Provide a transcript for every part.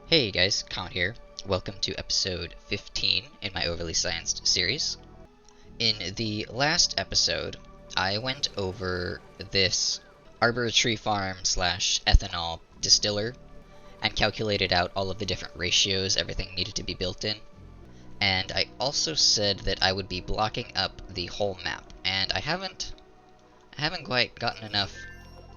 Hey guys, Comet here. Welcome to episode 15 in my Overly Scienced series. In the last episode, I went over this arbor tree farm slash ethanol distiller and calculated out all of the different ratios everything needed to be built in. And I also said that I would be blocking up the whole map, and I haven't quite gotten enough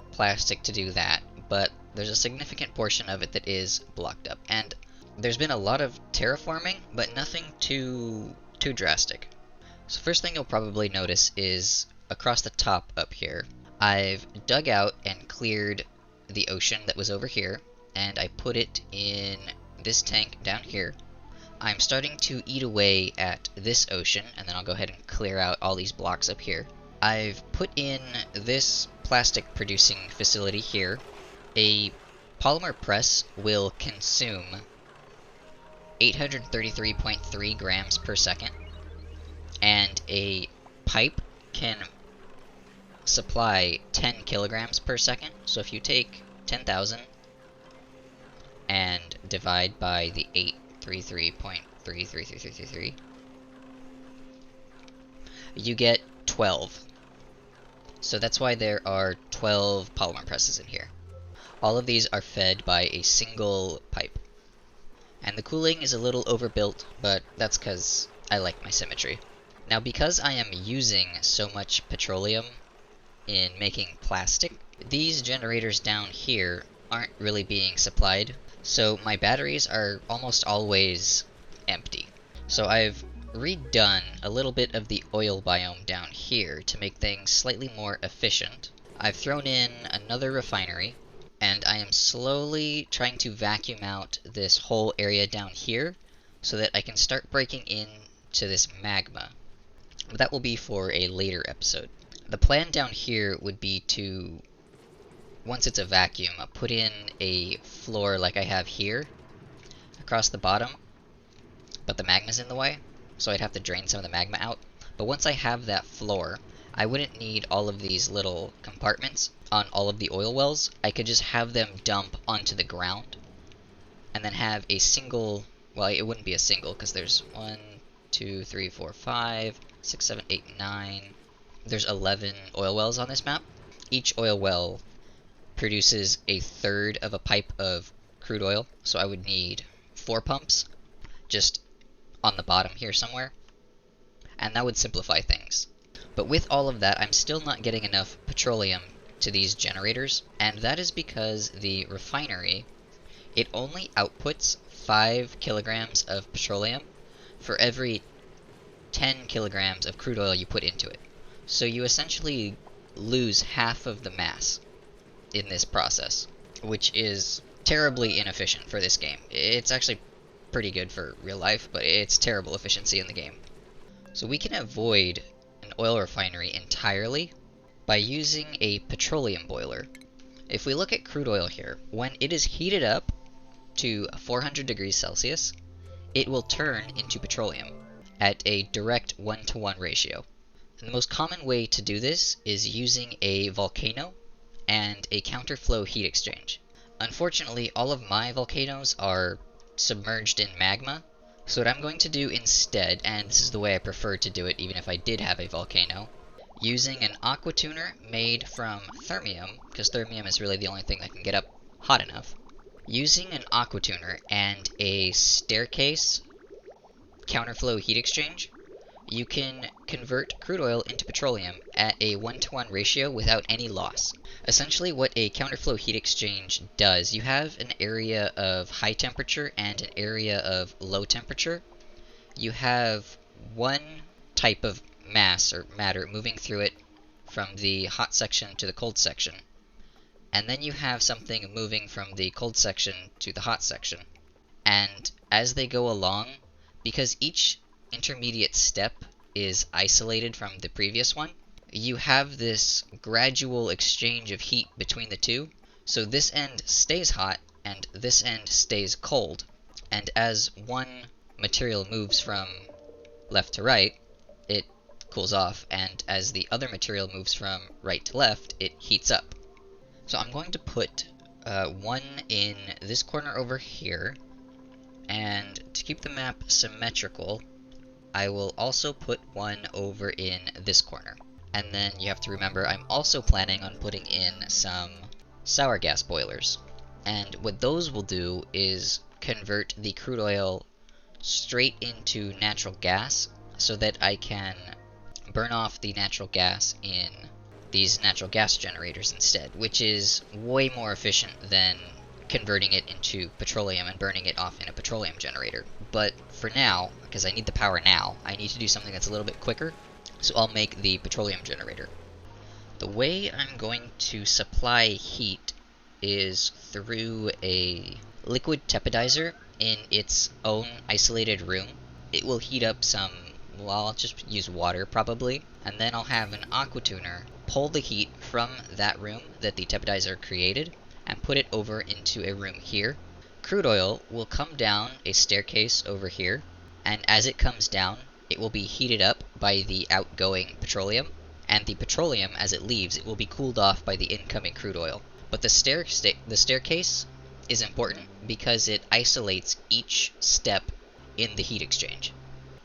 plastic to do that, but there's a significant portion of it that is blocked up. And there's been a lot of terraforming, but nothing too drastic. So first thing you'll probably notice is across the top up here, I've dug out and cleared the ocean that was over here, and I put it in this tank down here. I'm starting to eat away at this ocean, and then I'll go ahead and clear out all these blocks up here. I've put in this plastic producing facility here. A polymer press will consume 833.3 grams per second, and a pipe can supply 10 kilograms per second. So if you take 10,000 and divide by the 833.33333, you get 12. So that's why there are 12 polymer presses in here. All of these are fed by a single pipe. And the cooling is a little overbuilt, but that's because I like my symmetry. Now, because I am using so much petroleum in making plastic, these generators down here aren't really being supplied, so my batteries are almost always empty. So I've redone a little bit of the oil biome down here to make things slightly more efficient. I've thrown in another refinery, and I am slowly trying to vacuum out this whole area down here so that I can start breaking into this magma. But that will be for a later episode. The plan down here would be to, once it's a vacuum, put in a floor like I have here across the bottom, but the magma's in the way, so I'd have to drain some of the magma out. But once I have that floor, I wouldn't need all of these little compartments on all of the oil wells. I could just have them dump onto the ground, and then have a single, well, it wouldn't be a single, because there's 1, 2, 3, 4, 5, 6, 7, 8, 9, there's 11 oil wells on this map. Each oil well produces a third of a pipe of crude oil, so I would need 4 pumps, just on the bottom here somewhere, and that would simplify things. But with all of that, I'm still not getting enough petroleum to these generators, and that is because the refinery, it only outputs 5 kilograms of petroleum for every 10 kilograms of crude oil you put into it. So you essentially lose half of the mass in this process, which is terribly inefficient for this game. It's actually pretty good for real life, but it's terrible efficiency in the game. So we can avoid an oil refinery entirely by using a petroleum boiler. If we look at crude oil here, when it is heated up to 400 degrees Celsius, it will turn into petroleum at a direct 1-to-1 ratio. And the most common way to do this is using a volcano and a counterflow heat exchange. Unfortunately, all of my volcanoes are submerged in magma, so what I'm going to do instead, and this is the way I prefer to do it even if I did have a volcano, using an aqua tuner made from thermium, because thermium is really the only thing that can get up hot enough. Using an aqua tuner and a staircase counterflow heat exchange, you can convert crude oil into petroleum at a 1-to-1 ratio without any loss. Essentially what a counterflow heat exchange does, you have an area of high temperature and an area of low temperature. You have one type of mass or matter moving through it from the hot section to the cold section, and then you have something moving from the cold section to the hot section. And as they go along, because each intermediate step is isolated from the previous one, you have this gradual exchange of heat between the two, so this end stays hot and this end stays cold, and as one material moves from left to right, it cools off, and as the other material moves from right to left, it heats up. So I'm going to put one in this corner over here, And to keep the map symmetrical, I will also put one over in this corner. And then you have to remember I'm also planning on putting in some sour gas boilers. And what those will do is convert the crude oil straight into natural gas so that I can burn off the natural gas in these natural gas generators instead, which is way more efficient than converting it into petroleum and burning it off in a petroleum generator. But for now, because I need the power now, I need to do something that's a little bit quicker, so I'll make the petroleum generator. The way I'm going to supply heat is through a liquid tepidizer in its own isolated room. It will heat up some, well, I'll just use water probably, and then I'll have an aqua tuner pull the heat from that room that the tepidizer created and put it over into a room here. Crude oil will come down a staircase over here, and as it comes down, it will be heated up by the outgoing petroleum, and the petroleum, as it leaves, it will be cooled off by the incoming crude oil. But the staircase is important because it isolates each step in the heat exchange.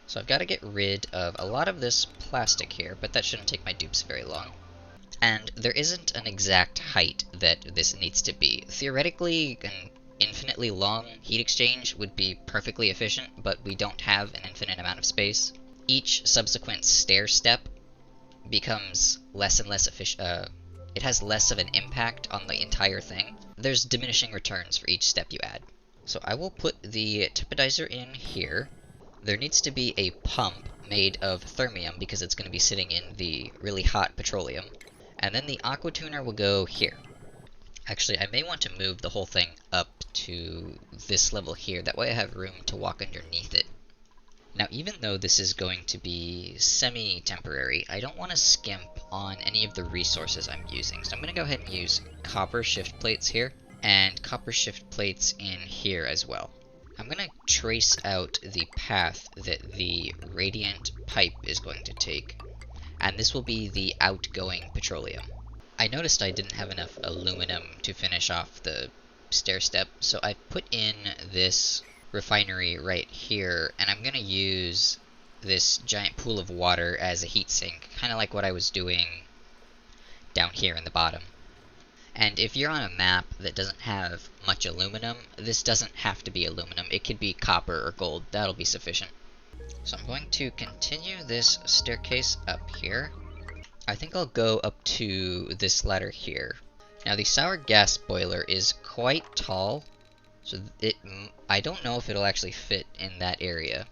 So I've got to get rid of a lot of this plastic here, but that shouldn't take my dupes very long. And there isn't an exact height that this needs to be. Theoretically, an infinitely long heat exchange would be perfectly efficient, but we don't have an infinite amount of space. Each subsequent stair step becomes less and less efficient. It has less of an impact on the entire thing. There's diminishing returns for each step you add. So I will put the tepidizer in here. There needs to be a pump made of thermium because it's going to be sitting in the really hot petroleum. And then the aqua tuner will go here. Actually, I may want to move the whole thing up to this level here. That way I have room to walk underneath it. Now, even though this is going to be semi-temporary, I don't want to skimp on any of the resources I'm using. So I'm going to go ahead and use copper shift plates here, and copper shift plates in here as well. I'm going to trace out the path that the radiant pipe is going to take, and this will be the outgoing petroleum. I noticed I didn't have enough aluminum to finish off the stair step, so I put in this refinery right here, and I'm going to use this giant pool of water as a heat sink, kind of like what I was doing down here in the bottom. And if you're on a map that doesn't have much aluminum, this doesn't have to be aluminum. It could be copper or gold. That'll be sufficient. So I'm going to continue this staircase up here. I think I'll go up to this ladder here. Now the sour gas boiler is quite tall, so I don't know if it'll actually fit in that area,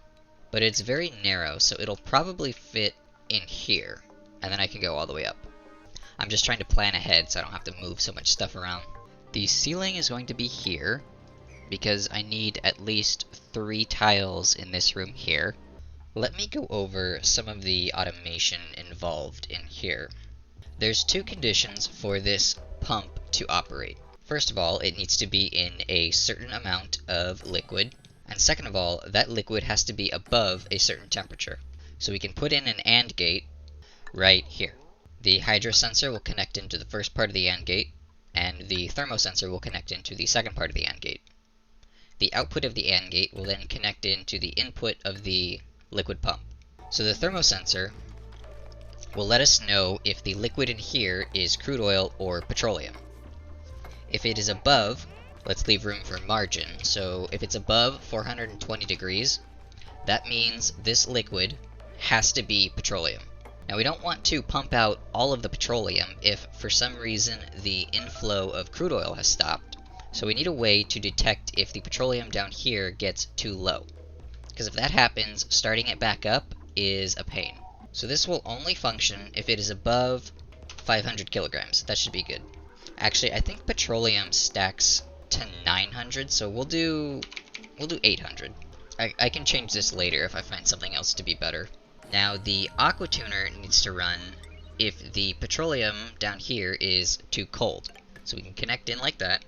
but it's very narrow, so it'll probably fit in here, and then I can go all the way up. I'm just trying to plan ahead so I don't have to move so much stuff around. The ceiling is going to be here, because I need at least 3 tiles in this room here. Let me go over some of the automation involved in here. There's 2 conditions for this pump to operate. First of all, it needs to be in a certain amount of liquid, and second of all, that liquid has to be above a certain temperature. So we can put in an AND gate right here. The hydrosensor will connect into the first part of the AND gate, and the thermosensor will connect into the second part of the AND gate. The output of the AND gate will then connect into the input of the liquid pump. So the thermosensor will let us know if the liquid in here is crude oil or petroleum. If it is above, let's leave room for margin, so if it's above 420 degrees, that means this liquid has to be petroleum. Now we don't want to pump out all of the petroleum if for some reason the inflow of crude oil has stopped, so we need a way to detect if the petroleum down here gets too low. Because if that happens, starting it back up is a pain. So this will only function if it is above 500 kilograms. That should be good. Actually, I think petroleum stacks to 900, so we'll do 800. I can change this later if I find something else to be better. Now the aqua tuner needs to run if the petroleum down here is too cold. So we can connect in like that.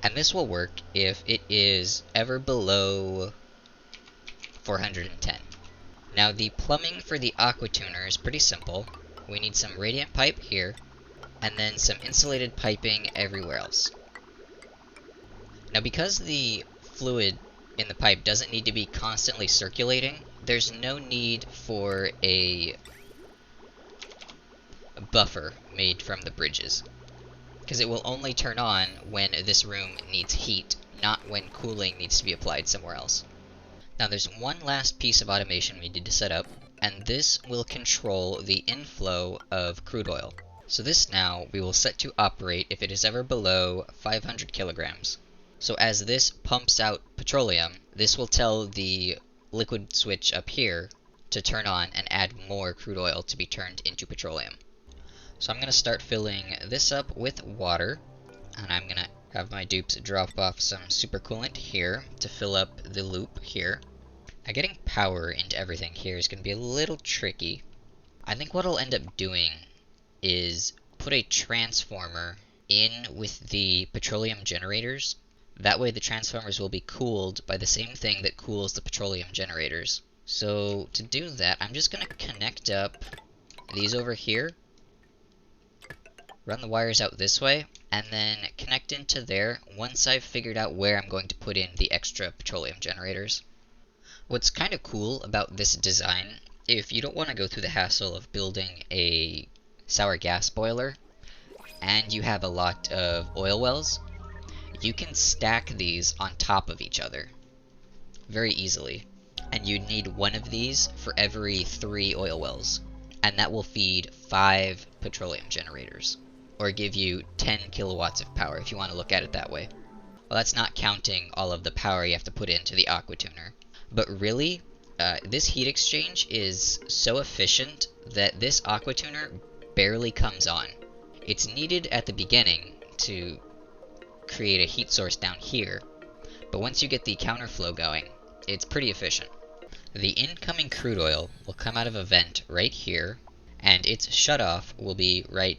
And this will work if it is ever below 410. Now the plumbing for the aqua tuner is pretty simple. We need some radiant pipe here, and then some insulated piping everywhere else. Now because the fluid in the pipe doesn't need to be constantly circulating, there's no need for a buffer made from the bridges, because it will only turn on when this room needs heat, not when cooling needs to be applied somewhere else. Now there's one last piece of automation we need to set up, and this will control the inflow of crude oil. So this now we will set to operate if it is ever below 500 kilograms. So as this pumps out petroleum, this will tell the liquid switch up here to turn on and add more crude oil to be turned into petroleum. So I'm going to start filling this up with water, and I'm going to have my dupes drop off some supercoolant here to fill up the loop here. Now getting power into everything here is going to be a little tricky. I think what I'll end up doing is put a transformer in with the petroleum generators. That way the transformers will be cooled by the same thing that cools the petroleum generators. So to do that, I'm just going to connect up these over here, run the wires out this way, and then connect into there once I've figured out where I'm going to put in the extra petroleum generators. What's kind of cool about this design, if you don't want to go through the hassle of building a sour gas boiler, and you have a lot of oil wells, you can stack these on top of each other very easily. And you need one of these for every 3 oil wells, and that will feed 5 petroleum generators, or give you 10 kilowatts of power if you want to look at it that way. Well, that's not counting all of the power you have to put into the aqua tuner. But really, this heat exchange is so efficient that this aqua tuner barely comes on. It's needed at the beginning to create a heat source down here, but once you get the counterflow going, it's pretty efficient. The incoming crude oil will come out of a vent right here, and its shutoff will be right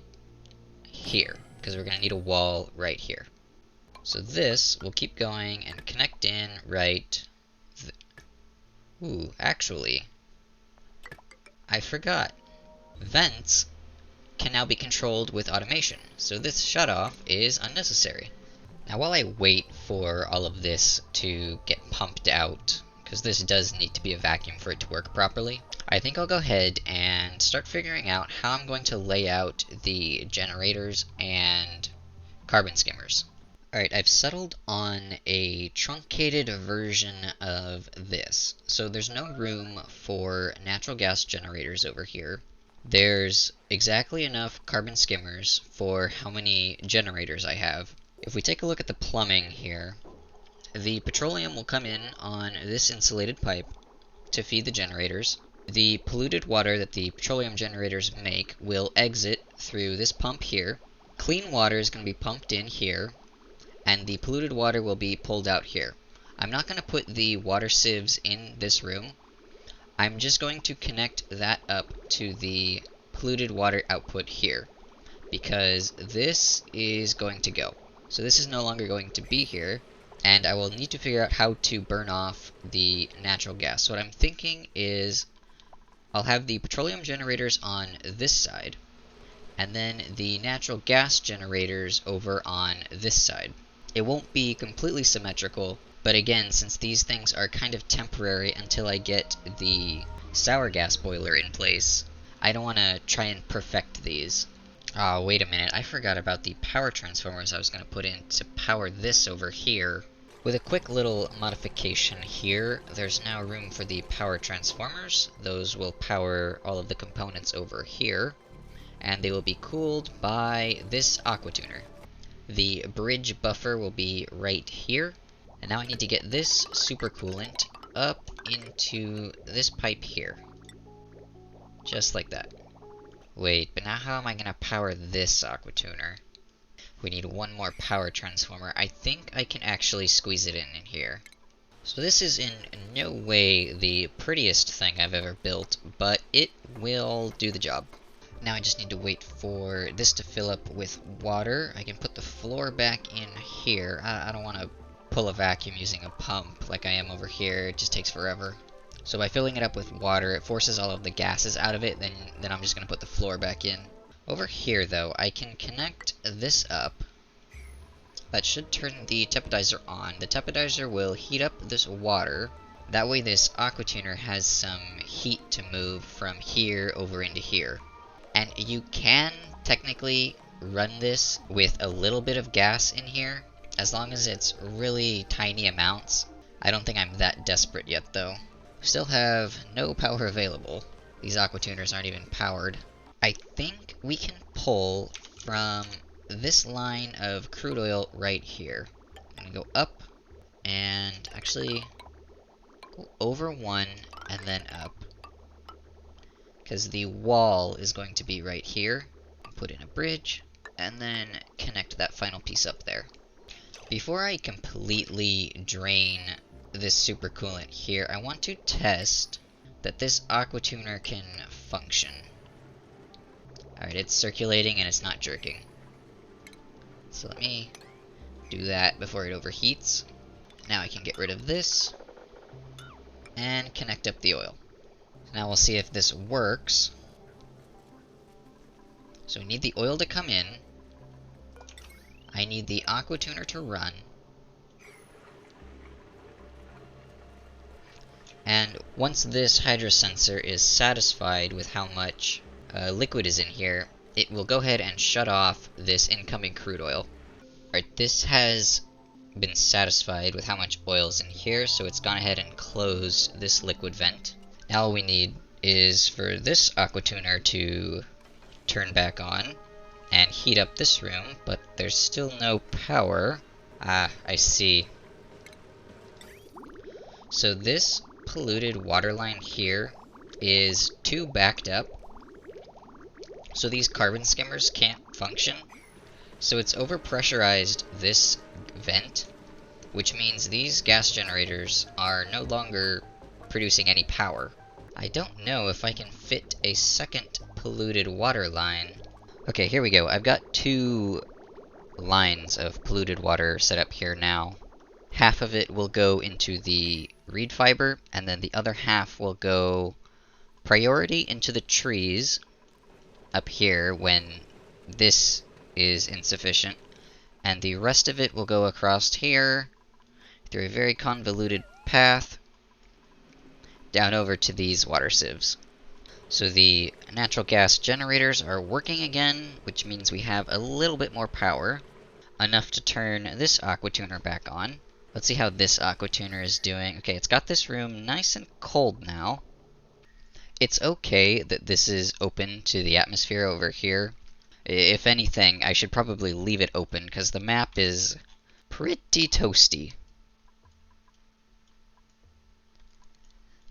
here, because we're going to need a wall right here. So this will keep going and connect in right Ooh, actually, I forgot. Vents can now be controlled with automation, so this shutoff is unnecessary. Now while I wait for all of this to get pumped out, because this does need to be a vacuum for it to work properly, I think I'll go ahead and start figuring out how I'm going to lay out the generators and carbon skimmers. Alright, I've settled on a truncated version of this. So there's no room for natural gas generators over here. There's exactly enough carbon skimmers for how many generators I have. If we take a look at the plumbing here, the petroleum will come in on this insulated pipe to feed the generators. The polluted water that the petroleum generators make will exit through this pump here. Clean water is going to be pumped in here, and the polluted water will be pulled out here. I'm not going to put the water sieves in this room. I'm just going to connect that up to the polluted water output here, because this is going to go. So this is no longer going to be here, and I will need to figure out how to burn off the natural gas. So what I'm thinking is I'll have the petroleum generators on this side, and then the natural gas generators over on this side. It won't be completely symmetrical, but again, since these things are kind of temporary until I get the sour gas boiler in place, I don't want to try and perfect these. Oh, wait a minute, I forgot about the power transformers I was going to put in to power this over here. With a quick little modification here, there's now room for the power transformers. Those will power all of the components over here, and they will be cooled by this aqua tuner. The bridge buffer will be right here, and now I need to get this supercoolant up into this pipe here. Just like that. Wait, but now how am I going to power this aqua tuner? We need one more power transformer. I think I can actually squeeze it in here. So this is in no way the prettiest thing I've ever built, but it will do the job. Now I just need to wait for this to fill up with water. I can put the floor back in here. I don't want to pull a vacuum using a pump like I am over here. It just takes forever. So by filling it up with water, it forces all of the gases out of it, then I'm just going to put the floor back in. Over here, though, I can connect this up That should turn the tepodizer on. The tepodizer will heat up this water. That way this aqua tuner has some heat to move from here over into here. And you can technically run this with a little bit of gas in here, as long as it's really tiny amounts. I don't think I'm that desperate yet though. Still have no power available. These aqua tuners aren't even powered. I think we can pull from this line of crude oil right here. I'm gonna go up and actually go over one and then up, because the wall is going to be right here. Put in a bridge and then connect that final piece up there. Before I completely drain this supercoolant here, I want to test that this aqua tuner can function. Alright, it's circulating and it's not jerking. So let me do that before it overheats. Now I can get rid of this and connect up the oil. Now we'll see if this works. So we need the oil to come in. I need the aqua tuner to run. And once this hydrosensor is satisfied with how much liquid is in here, it will go ahead and shut off this incoming crude oil. Alright, this has been satisfied with how much oil is in here, so it's gone ahead and closed this liquid vent. Now all we need is for this aqua tuner to turn back on and heat up this room, but there's still no power. Ah, I see. So this polluted water line here is too backed up, so these carbon skimmers can't function. So it's overpressurized this vent, which means these gas generators are no longer producing any power. I don't know if I can fit a second polluted water line. Okay, here we go. I've got two lines of polluted water set up here now. Half of it will go into the reed fiber, and then the other half will go priority into the trees up here when this is insufficient, and the rest of it will go across here through a very convoluted path down over to these water sieves. So the natural gas generators are working again, which means we have a little bit more power, enough to turn this aqua tuner back on. Let's see how this aqua tuner is doing. Okay, it's got this room nice and cold now. It's okay that this is open to the atmosphere over here. If anything, I should probably leave it open, because the map is pretty toasty.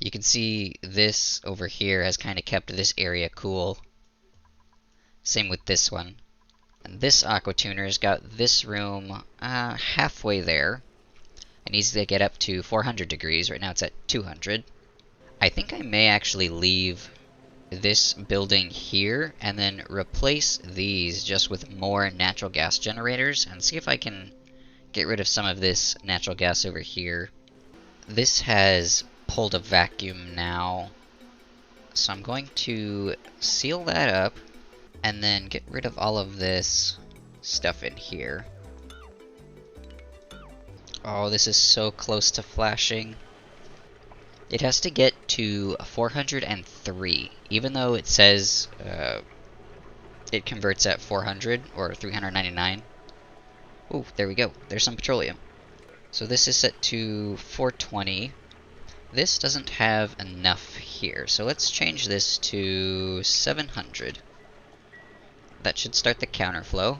You can see this over here has kind of kept this area cool. Same with this one. And this aqua tuner's got this room halfway there. It needs to get up to 400 degrees. Right now it's at 200. I think I may actually leave this building here and then replace these just with more natural gas generators and see if I can get rid of some of this natural gas over here. This has pulled a vacuum now, so I'm going to seal that up and then get rid of all of this stuff in here. Oh, this is so close to flashing. It has to get to 403, even though it says it converts at 400 or 399. Ooh, there we go. There's some petroleum. So this is set to 420. This doesn't have enough here, so let's change this to 700. That should start the counterflow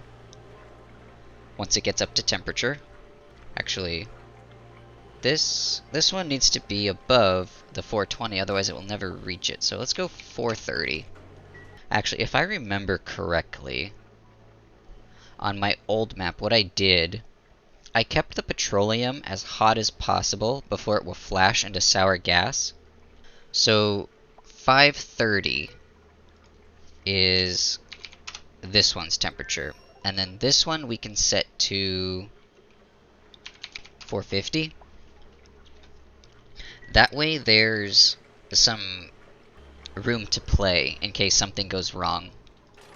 once it gets up to temperature. Actually, this one needs to be above the 420, otherwise it will never reach it. So let's go 430. Actually, if I remember correctly, on my old map, what I did, I kept the petroleum as hot as possible before it will flash into sour gas. So 530 is this one's temperature. And then this one we can set to 450. That way there's some room to play in case something goes wrong.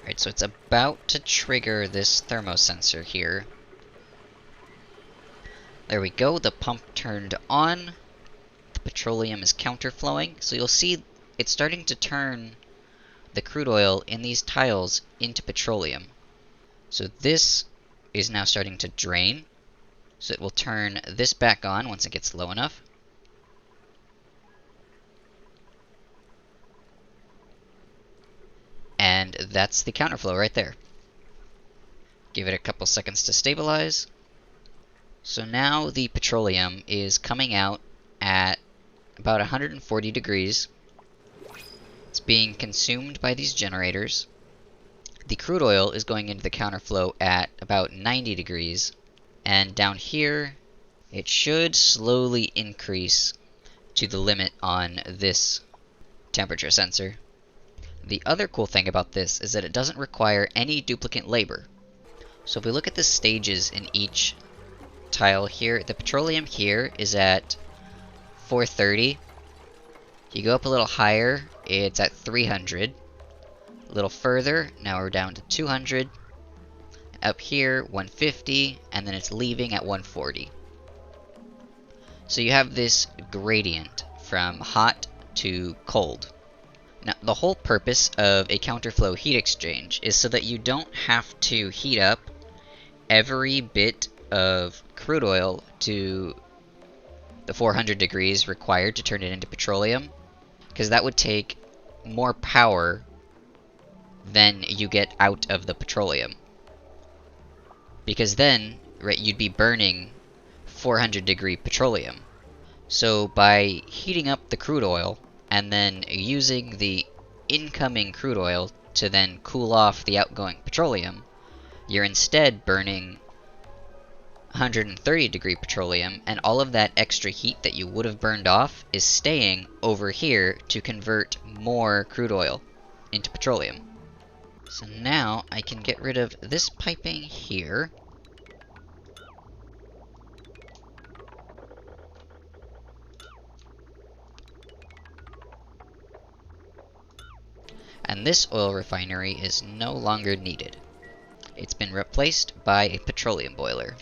Alright, so it's about to trigger this thermosensor here. There we go, the pump turned on. The petroleum is counterflowing, so you'll see it's starting to turn the crude oil in these tiles into petroleum. So this is now starting to drain, so it will turn this back on once it gets low enough. And that's the counterflow right there. Give it a couple seconds to stabilize. So now the petroleum is coming out at about 140 degrees. It's being consumed by these generators. The crude oil is going into the counterflow at about 90 degrees. And down here, it should slowly increase to the limit on this temperature sensor. The other cool thing about this is that it doesn't require any duplicate labor. So if we look at the stages in each tile here, the petroleum here is at 430. You go up a little higher, it's at 300. A little further, now we're down to 200. Up here, 150, and then it's leaving at 140. So you have this gradient from hot to cold. Now, the whole purpose of a counterflow heat exchange is so that you don't have to heat up every bit of crude oil to the 400 degrees required to turn it into petroleum, because that would take more power than you get out of the petroleum. Because then, right, you'd be burning 400 degree petroleum. So by heating up the crude oil and then using the incoming crude oil to then cool off the outgoing petroleum, you're instead burning 130 degree petroleum, and all of that extra heat that you would have burned off is staying over here to convert more crude oil into petroleum. So now I can get rid of this piping here. And this oil refinery is no longer needed. It's been replaced by a petroleum boiler.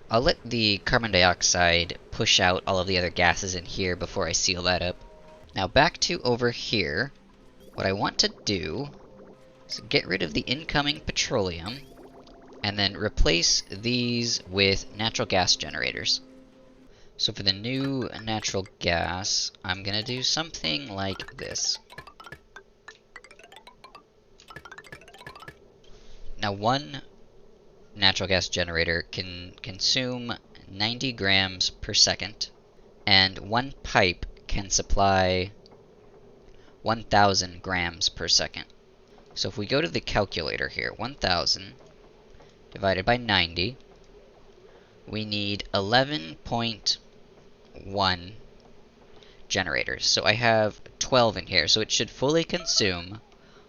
I'll let the carbon dioxide push out all of the other gases in here before I seal that up. Now back to over here. What I want to do is get rid of the incoming petroleum and then replace these with natural gas generators. So for the new natural gas, I'm gonna do something like this. Now one natural gas generator can consume 90 grams per second, and one pipe can supply 1,000 grams per second. So if we go to the calculator here, 1,000 divided by 90, we need 11.1 generators. So I have 12 in here, so it should fully consume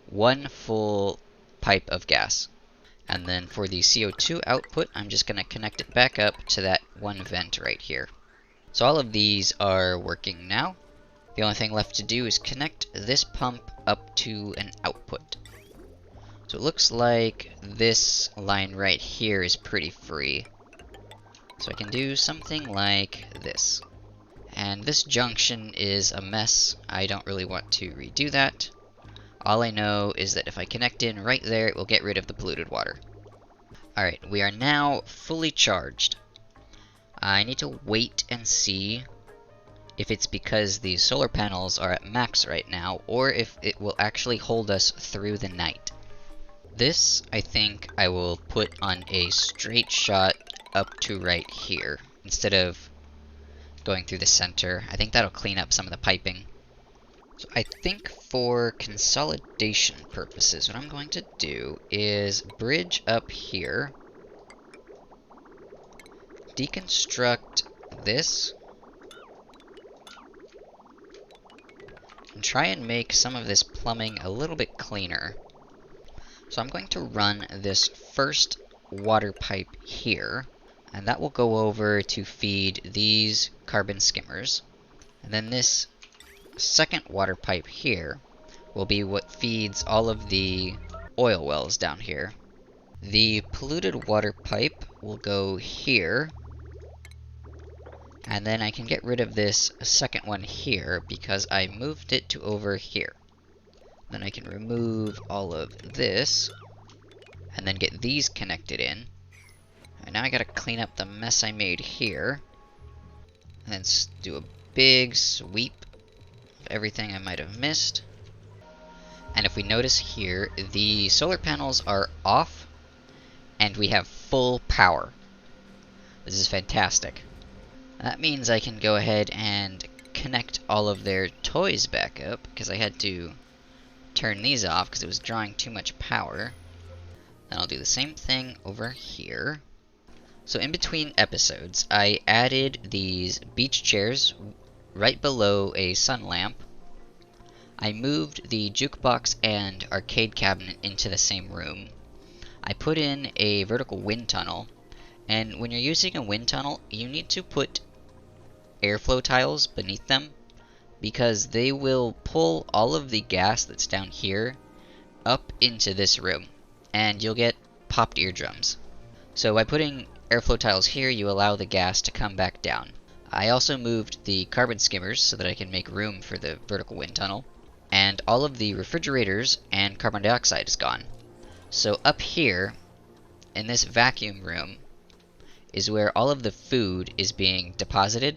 one full pipe of gas. And then for the CO2 output, I'm just going to connect it back up to that one vent right here. So all of these are working now. The only thing left to do is connect this pump up to an output. So it looks like this line right here is pretty free. So I can do something like this. And this junction is a mess. I don't really want to redo that. All I know is that if I connect in right there, it will get rid of the polluted water. Alright, we are now fully charged. I need to wait and see if it's because the solar panels are at max right now, or if it will actually hold us through the night. This, I think, I will put on a straight shot up to right here, instead of going through the center. I think that'll clean up some of the piping. So I think for consolidation purposes, what I'm going to do is bridge up here, deconstruct this, and try and make some of this plumbing a little bit cleaner. So I'm going to run this first water pipe here, and that will go over to feed these carbon skimmers. And then this second water pipe here will be what feeds all of the oil wells down here. The polluted water pipe will go here, And then I can get rid of this second one here because I moved it to over here. Then I can remove all of this and then get these connected in. And now I gotta clean up the mess I made here. And then do a big sweep of everything I might have missed. And if we notice here, the solar panels are off and we have full power. This is fantastic. That means I can go ahead and connect all of their toys back up, because I had to turn these off because it was drawing too much power. Then I'll do the same thing over here. So in between episodes, I added these beach chairs right below a sun lamp. I moved the jukebox and arcade cabinet into the same room. I put in a vertical wind tunnel, and when you're using a wind tunnel, you need to put airflow tiles beneath them, because they will pull all of the gas that's down here up into this room, and you'll get popped eardrums. So by putting airflow tiles here, you allow the gas to come back down. I also moved the carbon skimmers so that I can make room for the vertical wind tunnel, and all of the refrigerators and carbon dioxide is gone. So up here, in this vacuum room, is where all of the food is being deposited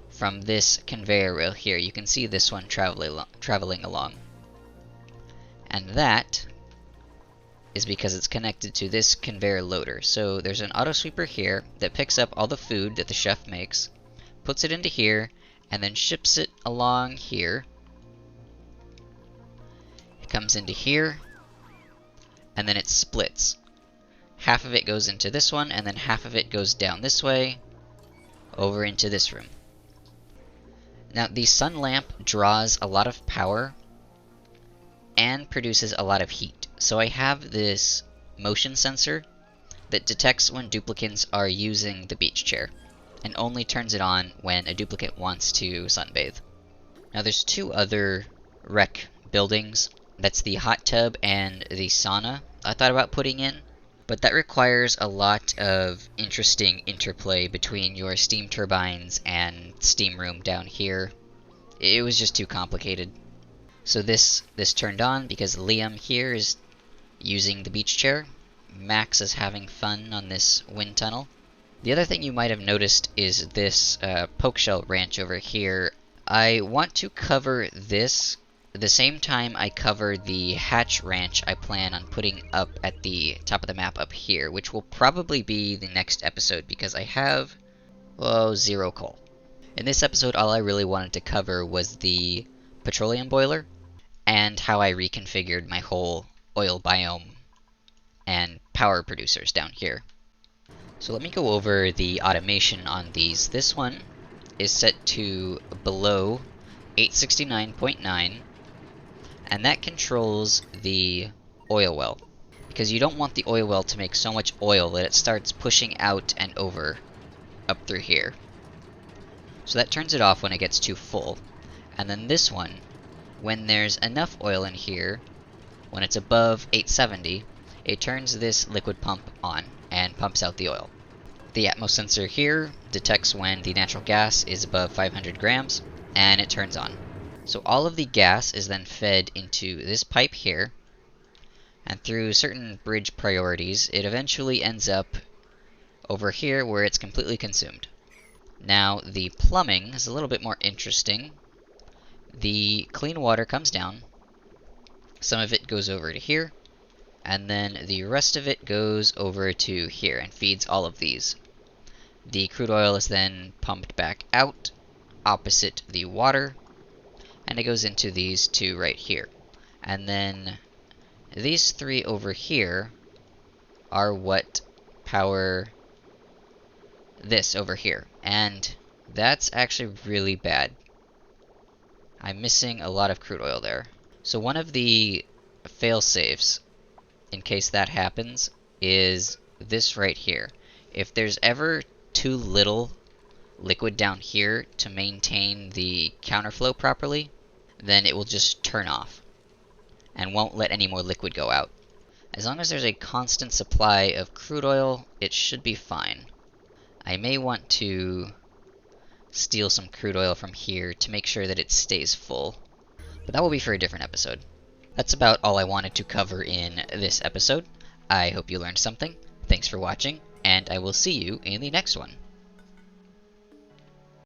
from this conveyor rail here. You can see this one traveling along. And that is because it's connected to this conveyor loader. So there's an auto sweeper here that picks up all the food that the chef makes, puts it into here, and then ships it along here. It comes into here, and then it splits. Half of it goes into this one, and then half of it goes down this way, over into this room. Now, the sun lamp draws a lot of power and produces a lot of heat. So I have this motion sensor that detects when duplicants are using the beach chair, and only turns it on when a duplicant wants to sunbathe. Now, there's two other rec buildings. That's the hot tub and the sauna I thought about putting in, but that requires a lot of interesting interplay between your steam turbines and steam room down here. It was just too complicated. So this turned on because Liam here is using the beach chair. Max is having fun on this wind tunnel. The other thing you might have noticed is this poke shell ranch over here. I want to cover this at the same time I cover the hatch ranch I plan on putting up at the top of the map up here, which will probably be the next episode because I have, well, 0 coal. In this episode, all I really wanted to cover was the petroleum boiler and how I reconfigured my whole oil biome and power producers down here. So let me go over the automation on these. This one is set to below 869.9, and that controls the oil well, because you don't want the oil well to make so much oil that it starts pushing out and over up through here. So that turns it off when it gets too full. And then this one, when there's enough oil in here, when it's above 870, it turns this liquid pump on and pumps out the oil. The Atmos sensor here detects when the natural gas is above 500 grams, and it turns on. So all of the gas is then fed into this pipe here, and through certain bridge priorities, it eventually ends up over here where it's completely consumed. Now, the plumbing is a little bit more interesting. The clean water comes down, some of it goes over to here, and then the rest of it goes over to here and feeds all of these. The crude oil is then pumped back out opposite the water, and it goes into these two right here. And then these three over here are what power this over here. And that's actually really bad. I'm missing a lot of crude oil there. So one of the fail-safes, in case that happens, is this right here. If there's ever too little liquid down here to maintain the counterflow properly, then it will just turn off and won't let any more liquid go out. As long as there's a constant supply of crude oil, it should be fine. I may want to steal some crude oil from here to make sure that it stays full. But that will be for a different episode. That's about all I wanted to cover in this episode. I hope you learned something. Thanks for watching, and I will see you in the next one.